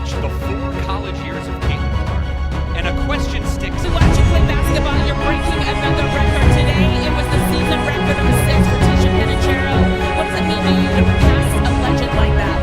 watch the 4 college years of Caitlin Clark, and a question sticks. To watch you play basketball, you're breaking another record today. It was the season record of 6 for Tisha Penichero. What does it mean to you to pass a legend like that?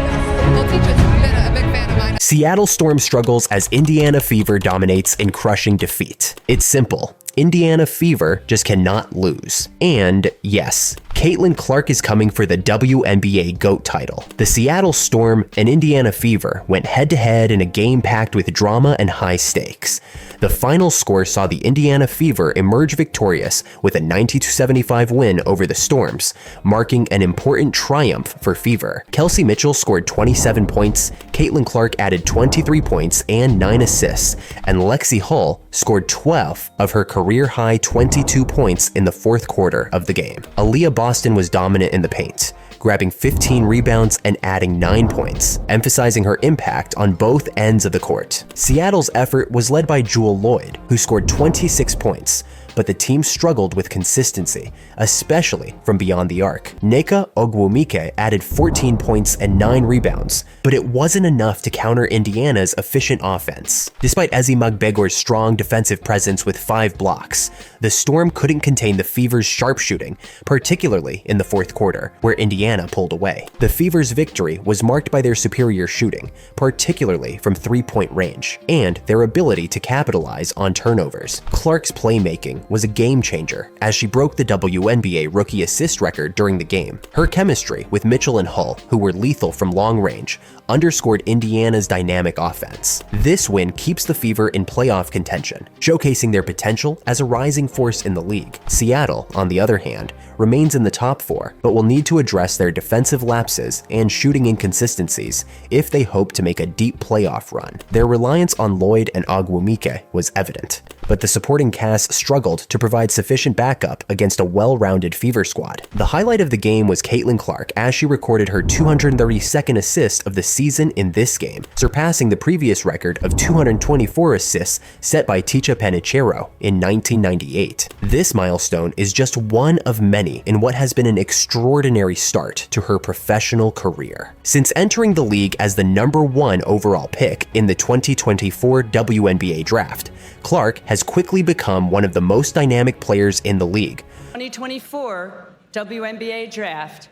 Well, Tisha's been a big fan of mine. Seattle Storm struggles as Indiana Fever dominates in crushing defeat. It's simple. Indiana Fever just cannot lose. And yes, Caitlin Clark is coming for the WNBA GOAT title. The Seattle Storm and Indiana Fever went head-to-head in a game packed with drama and high stakes. The final score saw the Indiana Fever emerge victorious with a 90-75 win over the Storms, marking an important triumph for Fever. Kelsey Mitchell scored 27 points, Caitlin Clark added 23 points and 9 assists, and Lexi Hull scored 12 of her career-high 22 points in the fourth quarter of the game. Aaliyah Boston was dominant in the paint, grabbing 15 rebounds and adding 9 points, emphasizing her impact on both ends of the court. Seattle's effort was led by Jewel Lloyd, who scored 26 points, but the team struggled with consistency, especially from beyond the arc. Nneka Ogwumike added 14 points and 9 rebounds, but it wasn't enough to counter Indiana's efficient offense. Despite Ezi Magbegor's strong defensive presence with 5 blocks, the Storm couldn't contain the Fever's sharpshooting, particularly in the fourth quarter, where Indiana pulled away. The Fever's victory was marked by their superior shooting, particularly from 3-point range, and their ability to capitalize on turnovers. Clark's playmaking was a game changer as she broke the WNBA rookie assist record during the game. Her chemistry with Mitchell and Hull, who were lethal from long range, underscored Indiana's dynamic offense. This win keeps the Fever in playoff contention, showcasing their potential as a rising force in the league. Seattle, on the other hand, remains in the top 4, but will need to address their defensive lapses and shooting inconsistencies if they hope to make a deep playoff run. Their reliance on Lloyd and Ogwumike was evident, but the supporting cast struggled to provide sufficient backup against a well-rounded Fever squad. The highlight of the game was Caitlin Clark as she recorded her 232nd assist of the season in this game, surpassing the previous record of 224 assists set by Tisha Penichero in 1998. This milestone is just one of many in what has been an extraordinary start to her professional career. Since entering the league as the #1 overall pick in the 2024 WNBA draft, Clark has quickly become one of the most dynamic players in the league. 2024 WNBA draft,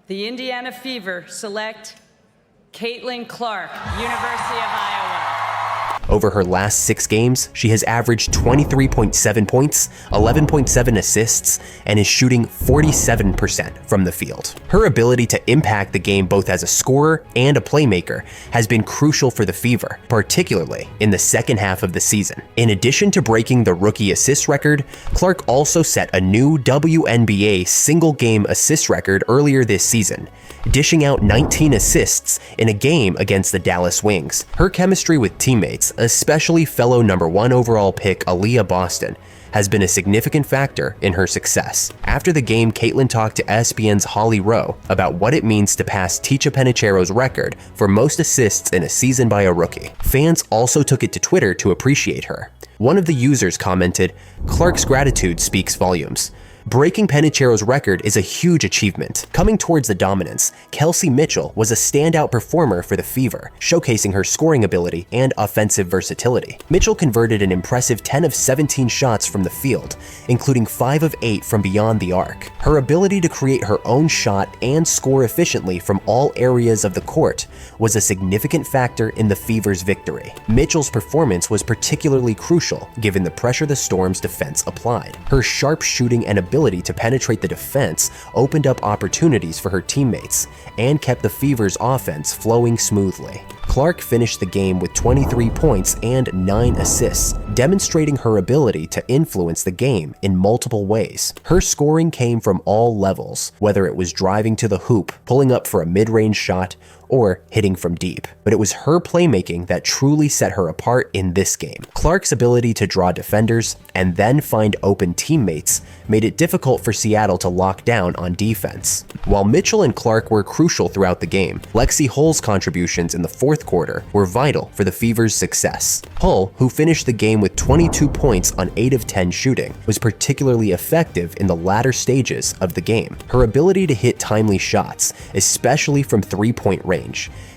the Indiana Fever select Caitlin Clark, University of Iowa. Over her last 6 games, she has averaged 23.7 points, 11.7 assists, and is shooting 47% from the field. Her ability to impact the game both as a scorer and a playmaker has been crucial for the Fever, particularly in the second half of the season. In addition to breaking the rookie assist record, Clark also set a new WNBA single-game assist record earlier this season, dishing out 19 assists in a game against the Dallas Wings. Her chemistry with teammates, especially fellow #1 overall pick Aaliyah Boston, has been a significant factor in her success. After the game, Caitlin talked to ESPN's Holly Rowe about what it means to pass Tisha Penichero's record for most assists in a season by a rookie. Fans also took it to Twitter to appreciate her. One of the users commented, "Clark's gratitude speaks volumes. Breaking Penichero's record is a huge achievement. Coming towards the dominance, Kelsey Mitchell was a standout performer for the Fever, showcasing her scoring ability and offensive versatility. Mitchell converted an impressive 10 of 17 shots from the field, including 5 of 8 from beyond the arc. Her ability to create her own shot and score efficiently from all areas of the court was a significant factor in the Fever's victory. Mitchell's performance was particularly crucial given the pressure the Storm's defense applied. Her sharp shooting and ability to penetrate the defense opened up opportunities for her teammates and kept the Fever's offense flowing smoothly. Clark finished the game with 23 points and 9 assists, demonstrating her ability to influence the game in multiple ways. Her scoring came from all levels, whether it was driving to the hoop, pulling up for a mid-range shot, or hitting from deep. But it was her playmaking that truly set her apart in this game. Clark's ability to draw defenders and then find open teammates made it difficult for Seattle to lock down on defense. While Mitchell and Clark were crucial throughout the game, Lexi Hull's contributions in the fourth quarter were vital for the Fever's success. Hull, who finished the game with 22 points on 8 of 10 shooting, was particularly effective in the latter stages of the game. Her ability to hit timely shots, especially from 3-point range,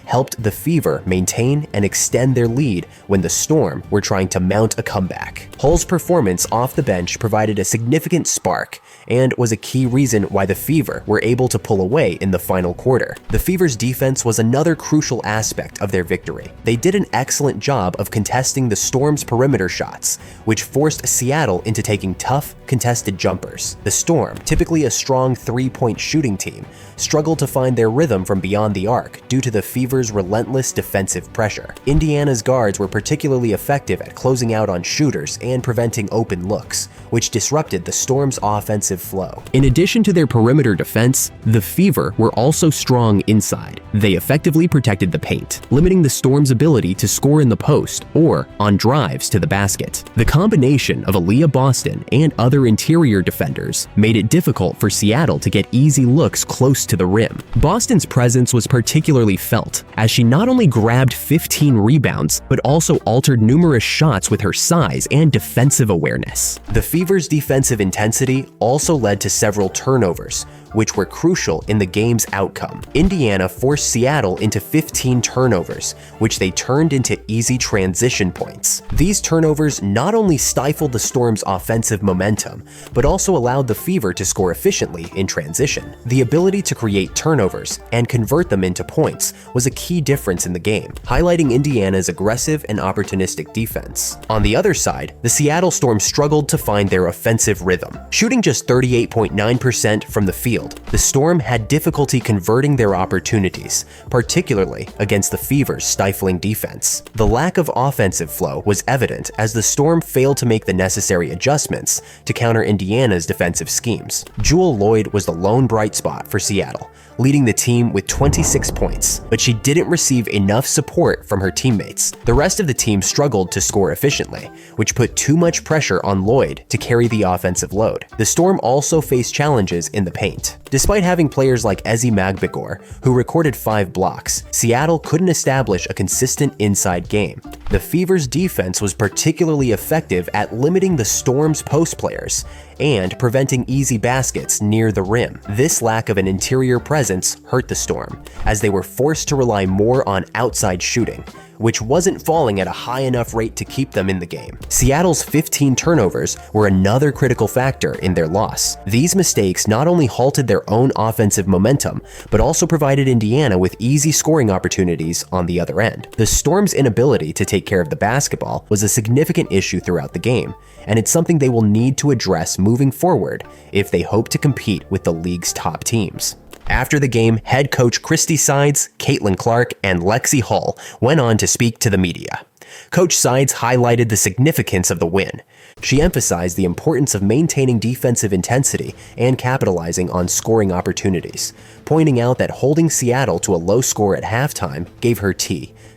helped the Fever maintain and extend their lead when the Storm were trying to mount a comeback. Hull's performance off the bench provided a significant spark and was a key reason why the Fever were able to pull away in the final quarter. The Fever's defense was another crucial aspect of their victory. They did an excellent job of contesting the Storm's perimeter shots, which forced Seattle into taking tough, contested jumpers. The Storm, typically a strong three-point shooting team, struggled to find their rhythm from beyond the arc due to the Fever's relentless defensive pressure. Indiana's guards were particularly effective at closing out on shooters and preventing open looks, which disrupted the Storm's offensive flow. In addition to their perimeter defense, the Fever were also strong inside. They effectively protected the paint, limiting the Storm's ability to score in the post or on drives to the basket. The combination of Aaliyah Boston and other interior defenders made it difficult for Seattle to get easy looks close to the rim. Boston's presence was particularly felt, as she not only grabbed 15 rebounds, but also altered numerous shots with her size and defensive awareness. The Fever's defensive intensity also led to several turnovers, which were crucial in the game's outcome. Indiana forced Seattle into 15 turnovers, which they turned into easy transition points. These turnovers not only stifled the Storm's offensive momentum, but also allowed the Fever to score efficiently in transition. The ability to create turnovers and convert them into points was a key difference in the game, highlighting Indiana's aggressive and opportunistic defense. On the other side, the Seattle Storm struggled to find their offensive rhythm. Shooting just 38.9% from the field, the Storm had difficulty converting their opportunities, particularly against the Fever's stifling defense. The lack of offensive flow was evident as the Storm failed to make the necessary adjustments to counter Indiana's defensive schemes. Jewel Lloyd was the lone bright spot for Seattle, leading the team with 26 points, but she didn't receive enough support from her teammates. The rest of the team struggled to score efficiently, which put too much pressure on Lloyd to carry the offensive load. The Storm also faced challenges in the paint. Despite having players like Ezi Magbegor, who recorded 5 blocks, Seattle couldn't establish a consistent inside game. The Fever's defense was particularly effective at limiting the Storm's post players and preventing easy baskets near the rim. This lack of an interior presence hurt the Storm, as they were forced to rely more on outside shooting, which wasn't falling at a high enough rate to keep them in the game. Seattle's 15 turnovers were another critical factor in their loss. These mistakes not only halted their own offensive momentum, but also provided Indiana with easy scoring opportunities on the other end. The Storm's inability to take care of the basketball was a significant issue throughout the game, and it's something they will need to address moving forward if they hope to compete with the league's top teams. After the game, head coach Christy Sides, Caitlin Clark, and Lexi Hull went on to speak to the media. Coach Sides highlighted the significance of the win. She emphasized the importance of maintaining defensive intensity and capitalizing on scoring opportunities, pointing out that holding Seattle to a low score at halftime gave her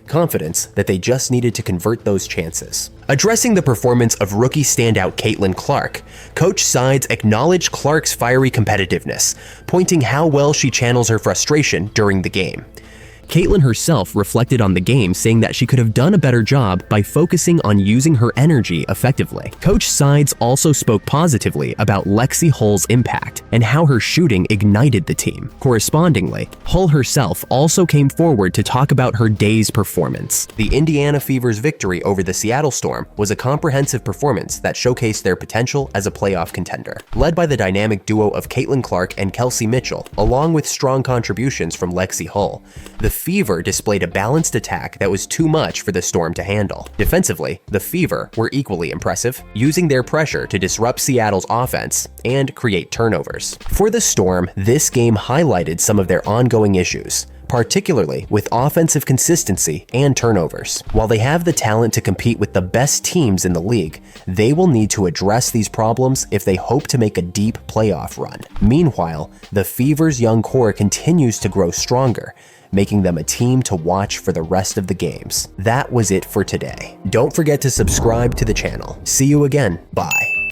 confidence that they just needed to convert those chances. Addressing the performance of rookie standout Caitlin Clark, Coach Sides acknowledged Clark's fiery competitiveness, pointing how well she channels her frustration during the game. Caitlin herself reflected on the game, saying that she could have done a better job by focusing on using her energy effectively. Coach Sides also spoke positively about Lexi Hull's impact and how her shooting ignited the team. Correspondingly, Hull herself also came forward to talk about her day's performance. The Indiana Fever's victory over the Seattle Storm was a comprehensive performance that showcased their potential as a playoff contender. Led by the dynamic duo of Caitlin Clark and Kelsey Mitchell, along with strong contributions from Lexi Hull, the Fever displayed a balanced attack that was too much for the Storm to handle. Defensively, the Fever were equally impressive, using their pressure to disrupt Seattle's offense and create turnovers. For the Storm, this game highlighted some of their ongoing issues, particularly with offensive consistency and turnovers. While they have the talent to compete with the best teams in the league, they will need to address these problems if they hope to make a deep playoff run. Meanwhile, the Fever's young core continues to grow stronger, making them a team to watch for the rest of the games. That was it for today. Don't forget to subscribe to the channel. See you again. Bye.